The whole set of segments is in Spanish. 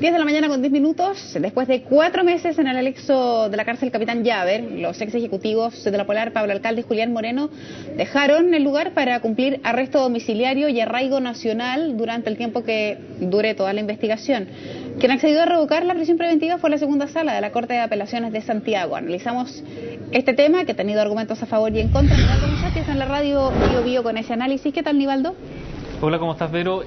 10 de la mañana con 10 minutos, después de 4 meses en el anexo de la cárcel Capitán Llaver, los ex ejecutivos de la Polar, Pablo Alcalde y Julián Moreno, dejaron el lugar para cumplir arresto domiciliario y arraigo nacional durante el tiempo que dure toda la investigación. Quien accedió a revocar la prisión preventiva fue la segunda sala de la Corte de Apelaciones de Santiago. Analizamos este tema, que ha tenido argumentos a favor y en contra. Nivaldo Musati está en la radio Bio Bio con ese análisis. ¿Qué tal, Nivaldo? Hola, ¿cómo estás, Vero?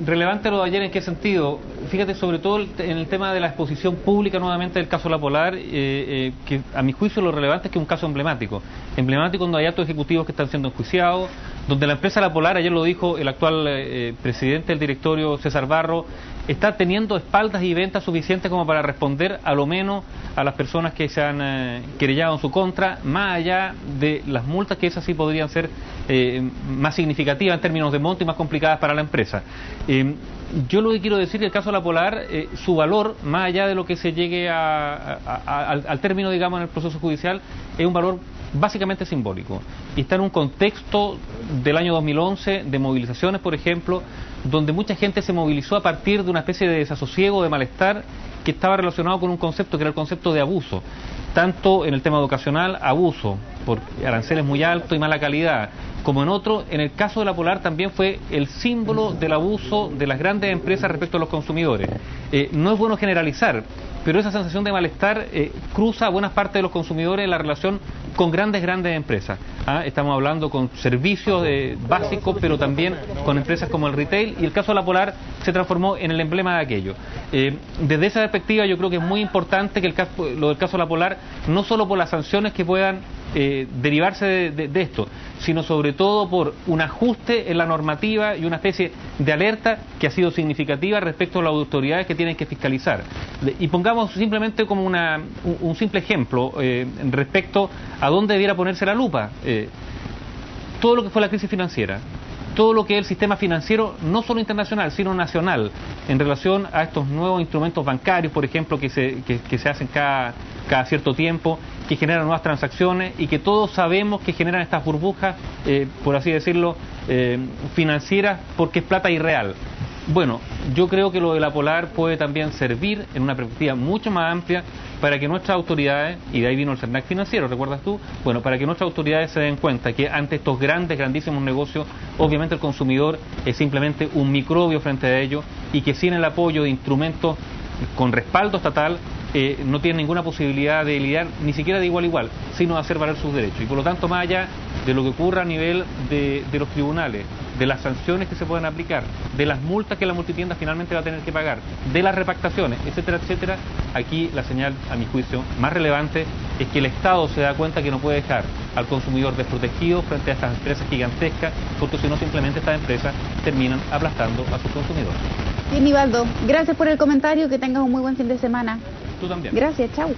Relevante lo de ayer, ¿en qué sentido? Fíjate, sobre todo en el tema de la exposición pública nuevamente del caso La Polar, que a mi juicio lo relevante es que es un caso emblemático. Emblemático donde hay altos ejecutivos que están siendo enjuiciados, donde la empresa La Polar, ayer lo dijo el actual presidente del directorio, César Barro, está teniendo espaldas y ventas suficientes como para responder a lo menos a las personas que se han querellado en su contra, más allá de las multas que esas sí podrían ser más significativas en términos de monto y más complicadas para la empresa. Yo lo que quiero decir que el caso de La Polar, su valor, más allá de lo que se llegue al término, digamos, en el proceso judicial, es un valor básicamente simbólico. Y está en un contexto del año 2011, de movilizaciones, por ejemplo, donde mucha gente se movilizó a partir de una especie de desasosiego, de malestar, que estaba relacionado con un concepto que era el concepto de abuso. Tanto en el tema educacional, abuso por aranceles muy altos y mala calidad, como en otro, en el caso de La Polar también fue el símbolo del abuso de las grandes empresas respecto a los consumidores. No es bueno generalizar, pero esa sensación de malestar cruza a buenas partes de los consumidores en la relación con grandes empresas. Estamos hablando con servicios básicos, pero también con empresas como el retail, y el caso de La Polar se transformó en el emblema de aquello. Desde esa perspectiva yo creo que es muy importante que lo del caso de La Polar, no solo por las sanciones que puedan derivarse de esto, sino sobre todo por un ajuste en la normativa y una especie de alerta que ha sido significativa respecto a las autoridades que tienen que fiscalizar. Y pongamos simplemente como un simple ejemplo respecto a dónde debiera ponerse la lupa. Todo lo que fue la crisis financiera, todo lo que es el sistema financiero, no solo internacional, sino nacional, en relación a estos nuevos instrumentos bancarios, por ejemplo, que se hacen cada cierto tiempo, que generan nuevas transacciones y que todos sabemos que generan estas burbujas, por así decirlo, financieras, porque es plata irreal. Bueno, yo creo que lo de La Polar puede también servir en una perspectiva mucho más amplia para que nuestras autoridades, y de ahí vino el CERNAC financiero, ¿recuerdas tú? Bueno, para que nuestras autoridades se den cuenta que ante estos grandísimos negocios, obviamente el consumidor es simplemente un microbio frente a ello, y que sin el apoyo de instrumentos con respaldo estatal no tiene ninguna posibilidad de lidiar ni siquiera de igual a igual, sino de hacer valer sus derechos. Y por lo tanto, más allá de lo que ocurra a nivel de los tribunales, de las sanciones que se puedan aplicar, de las multas que la multitienda finalmente va a tener que pagar, de las repactaciones, etcétera, etcétera, aquí la señal, a mi juicio, más relevante es que el Estado se da cuenta que no puede dejar al consumidor desprotegido frente a estas empresas gigantescas, porque si no, simplemente estas empresas terminan aplastando a sus consumidores. Bien, Nivaldo, gracias por el comentario, que tengas un muy buen fin de semana. Tú también. Gracias, chao.